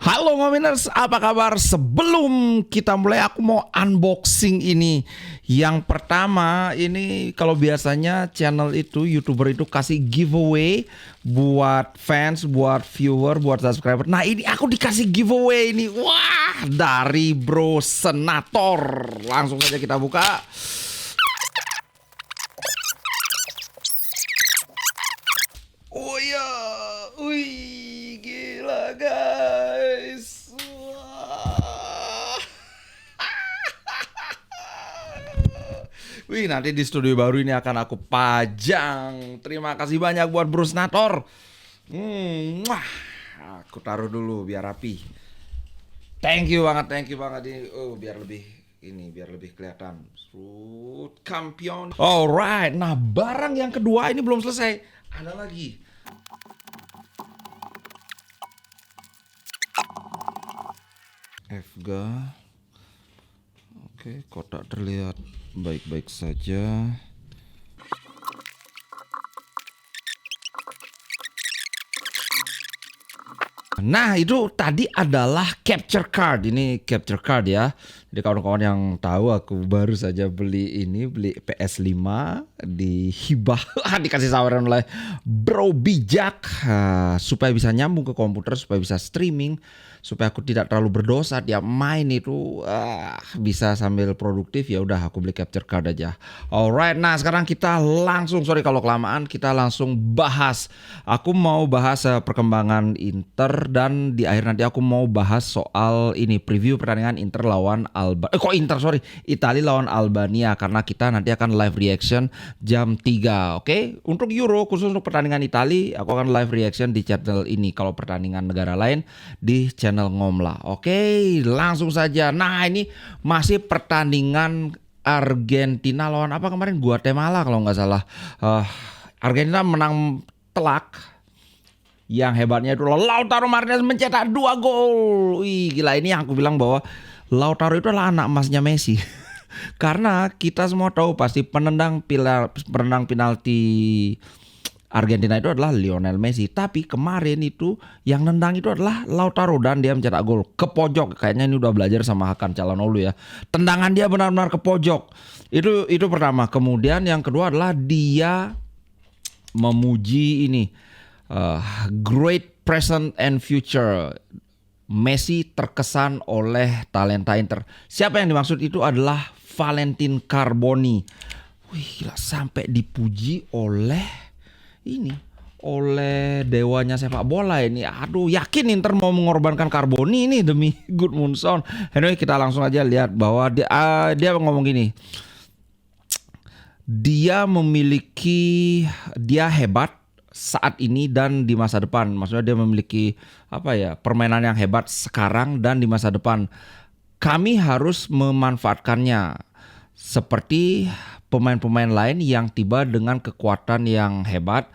Halo Ngominers, apa kabar? Sebelum kita mulai aku mau unboxing ini. Yang pertama ini kalau biasanya channel itu, YouTuber itu kasih giveaway buat fans, buat viewer, buat subscriber. Nah ini aku dikasih giveaway ini. Wah, dari Bro Senator. Langsung saja kita buka. Oh ya, wih, gila guys. Wah. Wih, nanti di studio baru ini akan aku pajang. Terima kasih banyak buat Bro Senator. Wah, aku taruh dulu biar rapi. Thank you banget ini. Oh, biar lebih kelihatan. Fruit Kampion. Alright, nah barang yang kedua ini belum selesai. Ada lagi. FGA. Oke, kotak terlihat baik-baik saja. Nah itu tadi adalah capture card. Ini capture card ya. Jadi kawan-kawan yang tahu, aku baru saja beli PS5 di hibah dikasih saweran oleh Bro Bijak, supaya bisa nyambung ke komputer, supaya bisa streaming, supaya aku tidak terlalu berdosa tiap main itu bisa sambil produktif. Ya udah aku beli capture card aja. Alright, nah sekarang kita langsung, sorry kalau kelamaan, kita langsung bahas. Aku mau bahas perkembangan Inter, dan di akhir nanti aku mau bahas soal ini preview pertandingan Inter lawan Italia lawan Albania, karena kita nanti akan live reaction jam 3. Oke, untuk Euro khusus untuk pertandingan Italia aku akan live reaction di channel ini. Kalau pertandingan negara lain di channel Ngomla. Oke, langsung saja. Nah, ini masih pertandingan Argentina lawan apa kemarin? Guatemala kalau nggak salah. Argentina menang telak. Yang hebatnya itu Lautaro Martinez mencetak 2 gol. Wih, gila, ini yang aku bilang bahwa Lautaro itu adalah anak emasnya Messi. Karena kita semua tahu pasti penendang penalti Argentina itu adalah Lionel Messi. Tapi kemarin itu yang nendang itu adalah Lautaro, dan dia mencetak gol ke pojok. Kayaknya ini udah belajar sama Hakan Calhanoglu ya. Tendangan dia benar-benar ke pojok. Itu pertama. Kemudian yang kedua adalah dia memuji ini great present and future. Messi terkesan oleh talenta Inter. Siapa yang dimaksud itu adalah Valentin Carboni. Wih, gila, sampai dipuji oleh dewanya sepak bola ini. Aduh, yakin Inter mau mengorbankan Carboni ini demi Gudmundsson Sound. Anyway, kita langsung aja lihat bahwa dia ngomong gini. Dia hebat saat ini dan di masa depan. Maksudnya dia memiliki permainan yang hebat sekarang dan di masa depan. Kami harus memanfaatkannya seperti pemain-pemain lain yang tiba dengan kekuatan yang hebat.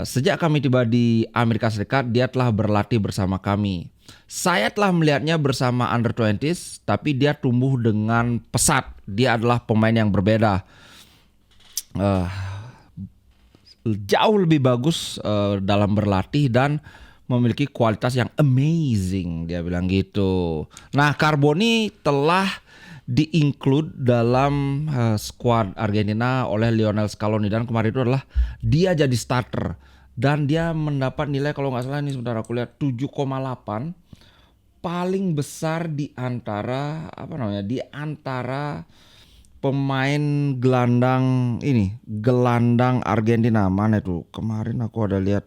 Sejak kami tiba di Amerika Serikat, dia telah berlatih bersama kami. Saya telah melihatnya bersama under 20s, tapi dia tumbuh dengan pesat. Dia adalah pemain yang berbeda. Jauh lebih bagus dalam berlatih dan memiliki kualitas yang amazing, dia bilang gitu. Nah, Carboni telah di-include dalam squad Argentina oleh Lionel Scaloni, dan kemarin itu adalah dia jadi starter dan dia mendapat nilai, kalau nggak salah ini sebentar aku lihat, 7,8, paling besar di antara pemain gelandang Argentina. Mana itu? Kemarin aku ada lihat.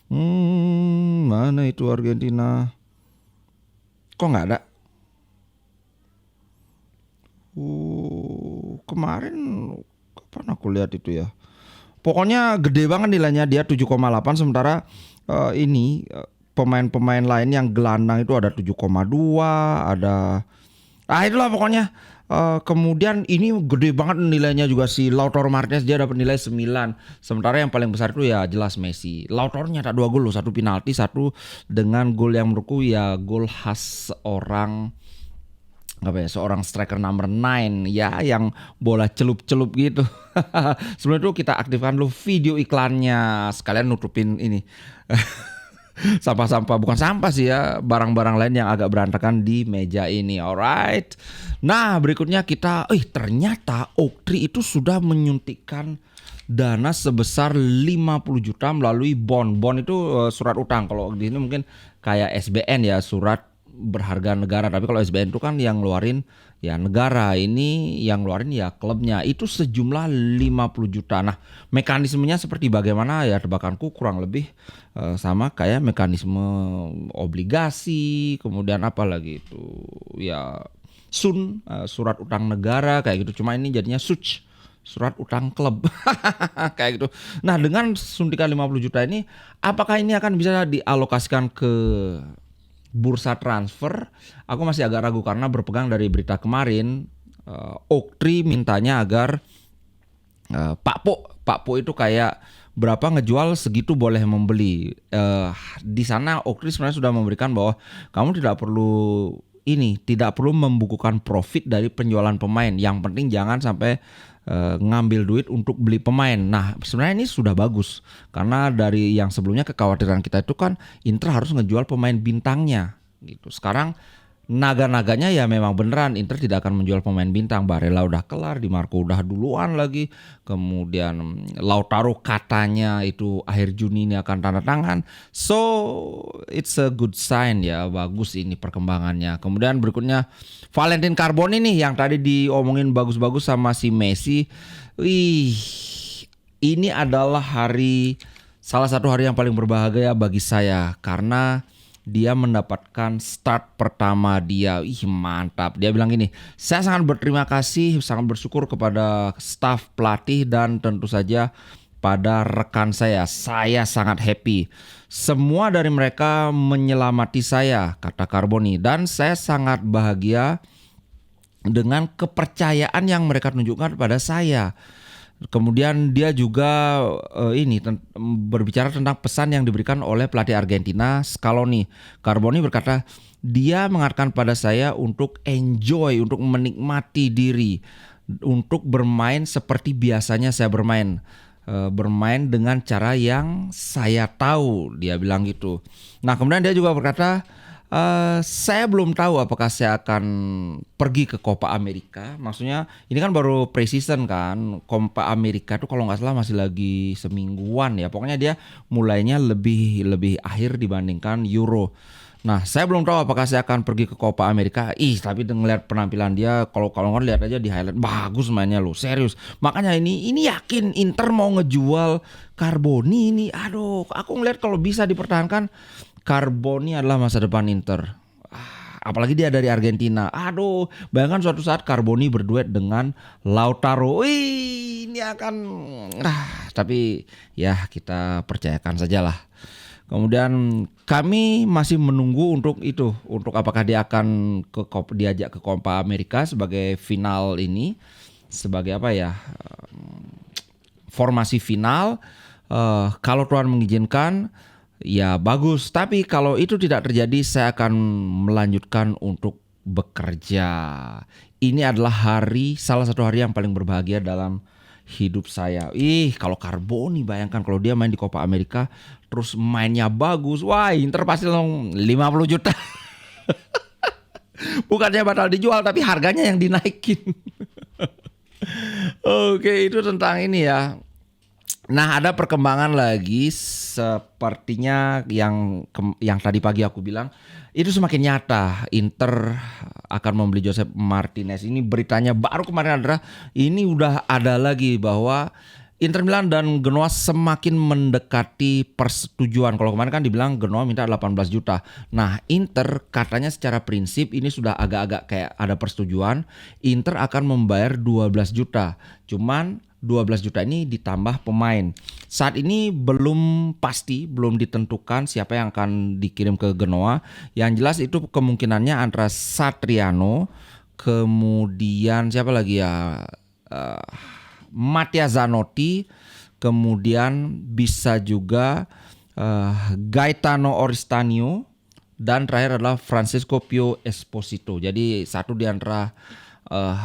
Mana itu Argentina? Kok nggak ada? Kemarin kapan aku lihat itu ya? Pokoknya gede banget nilainya, dia 7,8, sementara pemain-pemain lain yang gelandang itu ada 7,2, ada itulah pokoknya. Kemudian ini gede banget nilainya juga si Lautaro Martinez, dia dapat nilai 9. Sementara yang paling besar itu ya jelas Messi. Lautaro nyetak 2 gol loh, 1 penalti, 1 dengan gol yang menurutku ya gol khas seorang striker number 9 ya, yang bola celup-celup gitu. Sebelum itu kita aktifkan dulu video iklannya, sekalian nutupin ini Sampah-sampah, bukan sampah sih ya, barang-barang lain yang agak berantakan di meja ini. Alright. Nah, berikutnya kita, ternyata Oaktree itu sudah menyuntikkan dana sebesar 50 juta melalui bond. Bond itu surat utang. Kalau di ini mungkin kayak SBN ya, surat berharga negara. Tapi kalau SBN itu kan yang ngeluarin ya negara, ini yang ngeluarin ya klubnya. Itu sejumlah 50 juta. Nah, mekanismenya seperti bagaimana ya, tebakanku kurang lebih sama kayak mekanisme obligasi, kemudian apa lagi itu ya surat utang negara kayak gitu. Cuma ini jadinya surat utang klub kayak gitu. Nah, dengan suntikan 50 juta ini, apakah ini akan bisa dialokasikan ke bursa transfer? Aku masih agak ragu karena berpegang dari berita kemarin, Oaktree mintanya agar Pak Po itu kayak berapa ngejual segitu boleh membeli. Di sana Oaktree sebenarnya sudah memberikan bahwa kamu tidak perlu membukukan profit dari penjualan pemain. Yang penting jangan sampai ngambil duit untuk beli pemain. Nah, sebenarnya ini sudah bagus karena dari yang sebelumnya kekhawatiran kita itu kan Inter harus ngejual pemain bintangnya gitu. Sekarang naga-naganya ya memang beneran Inter tidak akan menjual pemain bintang. Barella udah kelar, Di Marco udah duluan lagi. Kemudian Lautaro katanya itu akhir Juni ini akan tanda tangan. So it's a good sign ya, bagus ini perkembangannya. Kemudian berikutnya Valentin Carboni nih yang tadi diomongin bagus-bagus sama si Messi. Ini adalah salah satu hari yang paling berbahagia bagi saya karena dia mendapatkan start pertama dia. Mantap. Dia bilang gini, saya sangat berterima kasih, sangat bersyukur kepada staf pelatih dan tentu saja pada rekan saya. Saya sangat happy. Semua dari mereka menyelamati saya, kata Carboni. Dan saya sangat bahagia dengan kepercayaan yang mereka tunjukkan pada saya. Kemudian dia juga berbicara tentang pesan yang diberikan oleh pelatih Argentina Scaloni. Carboni berkata, dia mengatakan pada saya untuk enjoy, untuk menikmati diri, untuk bermain seperti biasanya saya bermain. Bermain dengan cara yang saya tahu, dia bilang gitu. Nah, kemudian dia juga berkata, saya belum tahu apakah saya akan pergi ke Copa America. Maksudnya ini kan baru pre-season kan. Copa America tuh kalau nggak salah masih lagi semingguan ya. Pokoknya dia mulainya lebih akhir dibandingkan Euro. Nah, saya belum tahu apakah saya akan pergi ke Copa America. Tapi ngeliat penampilan dia, kalau lihat aja di highlight, bagus mainnya loh, serius. Makanya ini yakin Inter mau ngejual Carboni ini. Aduh, aku ngeliat kalau bisa dipertahankan, Carboni adalah masa depan Inter. Apalagi dia dari Argentina. Aduh, bayangkan suatu saat Carboni berduet dengan Lautaro. Ini akan tapi ya kita percayakan sajalah. Kemudian kami masih menunggu untuk apakah dia akan diajak ke Copa America sebagai final ini, sebagai apa ya, formasi final. Kalau Tuhan mengizinkan, ya bagus, tapi kalau itu tidak terjadi, saya akan melanjutkan untuk bekerja. Ini adalah salah satu hari yang paling berbahagia dalam hidup saya. Kalau Carboni, bayangkan kalau dia main di Copa America terus mainnya bagus, wah Inter pasti langsung 50 juta. Bukannya batal dijual, tapi harganya yang dinaikin. Oke, itu tentang ini ya. Nah, ada perkembangan lagi sepertinya yang tadi pagi aku bilang itu semakin nyata. Inter akan membeli Josep Martinez. Ini beritanya baru kemarin ini udah ada lagi bahwa Inter Milan dan Genoa semakin mendekati persetujuan. Kalau kemarin kan dibilang Genoa minta 18 juta. Nah, Inter katanya secara prinsip ini sudah agak-agak kayak ada persetujuan. Inter akan membayar 12 juta. Cuman 12 juta ini ditambah pemain. Saat ini belum pasti, belum ditentukan siapa yang akan dikirim ke Genoa. Yang jelas itu kemungkinannya antara Satriano, kemudian siapa lagi ya, Mattia Zanotti, kemudian bisa juga Gaetano Oristanio, dan terakhir adalah Francisco Pio Esposito. Jadi satu di antara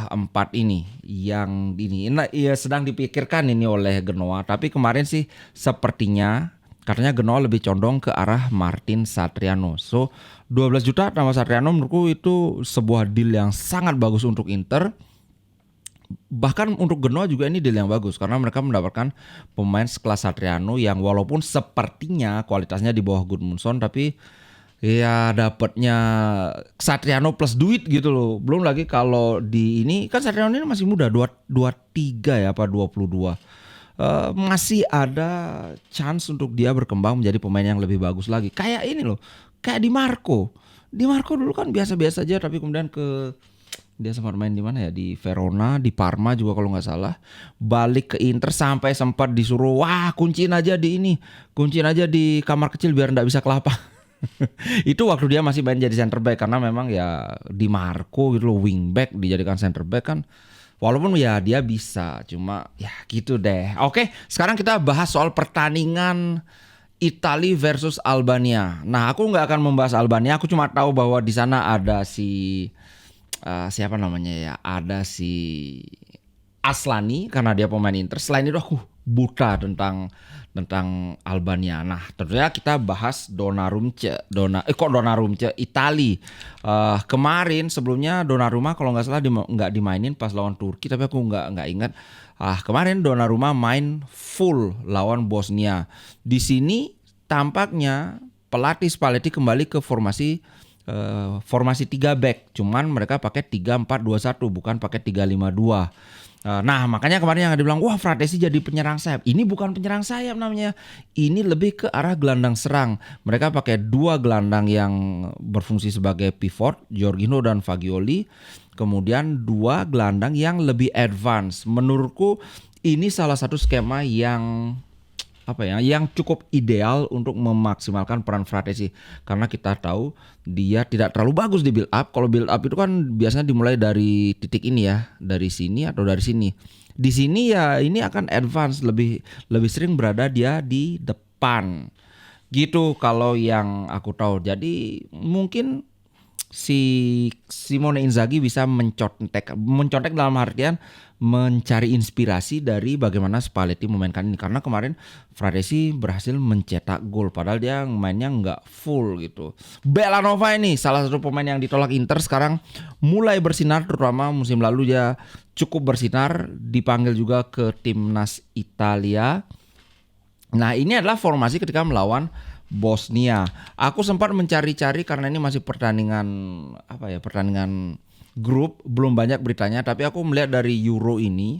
empat ini yang ini sedang dipikirkan ini oleh Genoa. Tapi kemarin sih sepertinya Katanya Genoa lebih condong ke arah Martin Satriano. So 12 juta nama Satriano menurutku itu sebuah deal yang sangat bagus untuk Inter. Bahkan untuk Genoa juga ini deal yang bagus karena mereka mendapatkan pemain sekelas Satriano yang walaupun sepertinya kualitasnya di bawah Gudmundsson, tapi ya dapatnya Satriano plus duit gitu loh. Belum lagi kalau di ini kan Satriano ini masih muda, 23 ya apa 22. Masih ada chance untuk dia berkembang menjadi pemain yang lebih bagus lagi. Kayak ini loh, kayak Di Marco. Di Marco dulu kan biasa-biasa aja tapi kemudian dia sempat main di mana ya, di Verona, di Parma juga kalau nggak salah, balik ke Inter sampai sempat disuruh kunciin aja di kamar kecil biar nggak bisa ke lapang. Itu waktu dia masih main jadi center back karena memang ya Di Marco gitu loh, wing back dijadikan center back kan, walaupun ya dia bisa cuma ya gitu deh. Oke, sekarang kita bahas soal pertandingan Italia versus Albania. Nah, aku nggak akan membahas Albania, aku cuma tahu bahwa di sana ada siapa namanya ya, ada si Aslani karena dia pemain Inter. Selain itu aku buta tentang Albania. Nah, tentunya kita bahas Donnarumma Itali. Kemarin sebelumnya Donnarumma kalau nggak salah nggak dimainin pas lawan Turki, tapi aku nggak ingat. Kemarin Donnarumma main full lawan Bosnia. Di sini tampaknya pelatih Spalletti kembali ke formasi 3 back, cuman mereka pakai 3-4-2-1 bukan pakai 3-5-2. Nah, makanya kemarin yang dibilang wah Fratesi jadi penyerang sayap. Ini bukan penyerang sayap namanya. Ini lebih ke arah gelandang serang. Mereka pakai 2 gelandang yang berfungsi sebagai pivot, Jorginho dan Fagioli. Kemudian 2 gelandang yang lebih advance. Menurutku ini salah satu skema yang cukup ideal untuk memaksimalkan peran Fratesi, karena kita tahu dia tidak terlalu bagus di build up. Kalau build up itu kan biasanya dimulai dari titik ini ya, dari sini atau dari sini. Di sini ya ini akan advance, lebih sering berada dia di depan. Gitu kalau yang aku tahu. Jadi mungkin si Simone Inzaghi bisa mencontek dalam artian mencari inspirasi dari bagaimana Spalletti memainkan ini, karena kemarin Fratesi berhasil mencetak gol padahal dia mainnya nggak full gitu. Bellanova ini salah satu pemain yang ditolak Inter sekarang mulai bersinar, terutama musim lalu dia cukup bersinar, dipanggil juga ke timnas Italia. Nah, ini adalah formasi ketika melawan Bosnia. Aku sempat mencari-cari karena ini masih pertandingan grup, belum banyak beritanya, tapi aku melihat dari Euro ini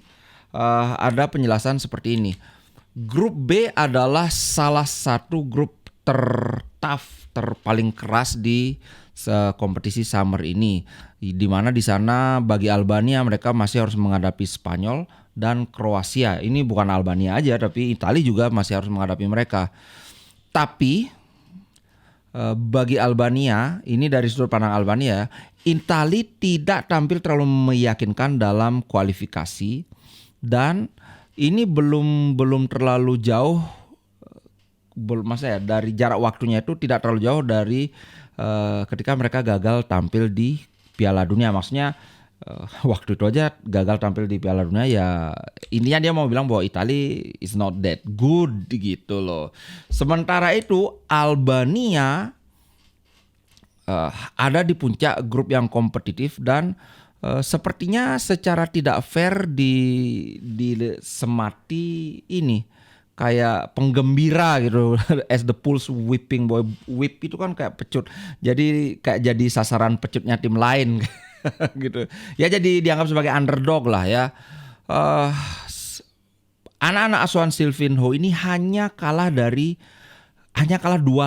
ada penjelasan seperti ini. Grup B adalah salah satu grup terpaling keras di kompetisi summer ini, di mana di sana bagi Albania mereka masih harus menghadapi Spanyol dan Kroasia. Ini bukan Albania aja, tapi Italia juga masih harus menghadapi mereka. Tapi bagi Albania, ini dari sudut pandang Albania, Italia tidak tampil terlalu meyakinkan dalam kualifikasi dan ini belum terlalu jauh, dari jarak waktunya itu tidak terlalu jauh dari ketika mereka gagal tampil di Piala Dunia. Maksudnya waktu itu aja gagal tampil di Piala Dunia, ya intinya dia mau bilang bahwa Italia is not that good gitu loh. Sementara itu Albania ada di puncak grup yang kompetitif dan sepertinya secara tidak fair disemati ini kayak penggembira gitu. As the pulse whipping boy, whip itu kan kayak pecut, jadi sasaran pecutnya tim lain. Gitu ya, jadi dianggap sebagai underdog lah ya. Anak-anak asuhan Silvinho ini hanya kalah 2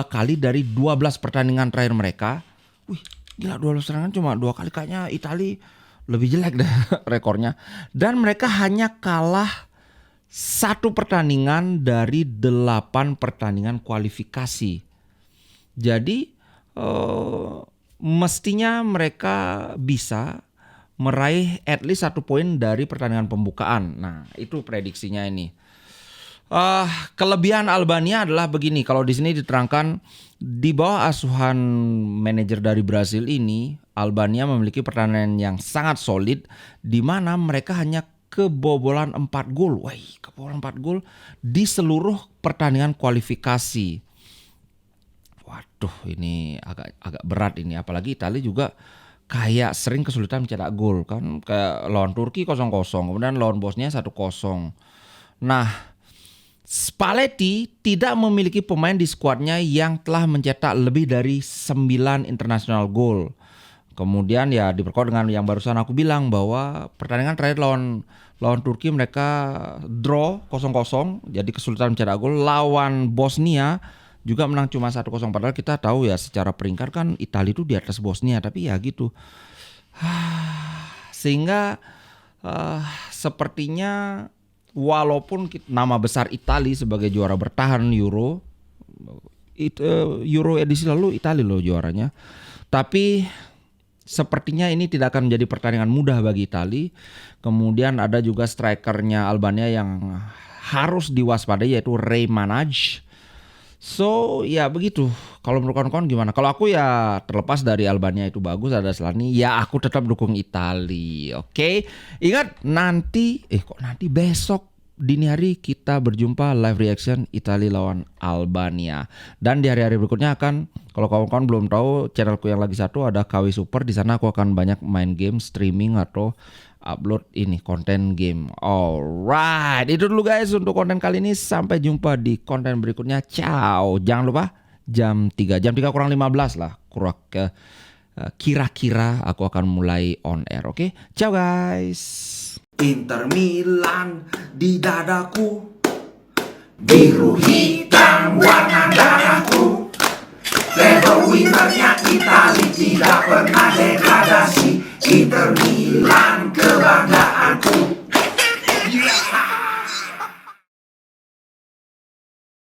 kali dari 12 pertandingan terakhir mereka. Wih, gila, 12 pertandingan cuma 2 kali, kayaknya Italia lebih jelek deh rekornya. Dan mereka hanya kalah 1 pertandingan dari 8 pertandingan kualifikasi. Jadi mestinya mereka bisa meraih at least 1 poin dari pertandingan pembukaan. Nah, itu prediksinya ini. Kelebihan Albania adalah begini. Kalau di sini diterangkan, di bawah asuhan manajer dari Brasil ini, Albania memiliki pertahanan yang sangat solid, di mana mereka hanya kebobolan 4 gol. Wah, kebobolan 4 gol di seluruh pertandingan kualifikasi. Waduh, ini agak berat ini, apalagi Italia juga kayak sering kesulitan mencetak gol kan, kayak lawan Turki 0-0, kemudian lawan Bosnia 1-0. Nah, Spalletti tidak memiliki pemain di skuadnya yang telah mencetak lebih dari 9 international goal. Kemudian ya diperkuat dengan yang barusan aku bilang bahwa pertandingan terakhir lawan Turki mereka draw 0-0, jadi kesulitan mencetak gol. Lawan Bosnia juga menang cuma 1-0, padahal kita tahu ya secara peringkat kan Italia itu di atas Bosnia, tapi ya gitu. Sehingga sepertinya walaupun nama besar Italia sebagai juara bertahan Euro edisi lalu Italia loh juaranya, tapi sepertinya ini tidak akan menjadi pertandingan mudah bagi Italia. Kemudian ada juga strikernya Albania yang harus diwaspadai, yaitu Ray Manaj. So ya begitu. Kalau menurut kawan-kawan gimana? Kalau aku ya terlepas dari Albania itu bagus ada Selani, ya aku tetap dukung Italia. Oke? Ingat nanti besok dini hari kita berjumpa live reaction Italia lawan Albania. Dan di hari-hari berikutnya akan, kalau kawan-kawan belum tahu, channelku yang lagi satu ada KW Super. Di sana aku akan banyak main game, streaming atau upload ini konten game. Alright, itu dulu guys untuk konten kali ini. Sampai jumpa di konten berikutnya. Ciao. Jangan lupa jam 3 kurang 15 lah kira-kira aku akan mulai on air. Oke? Ciao guys. Inter Milan di dadaku, biru hitam warna darahku. Level winnernya Italia tidak pernah degradasi. Inter Milan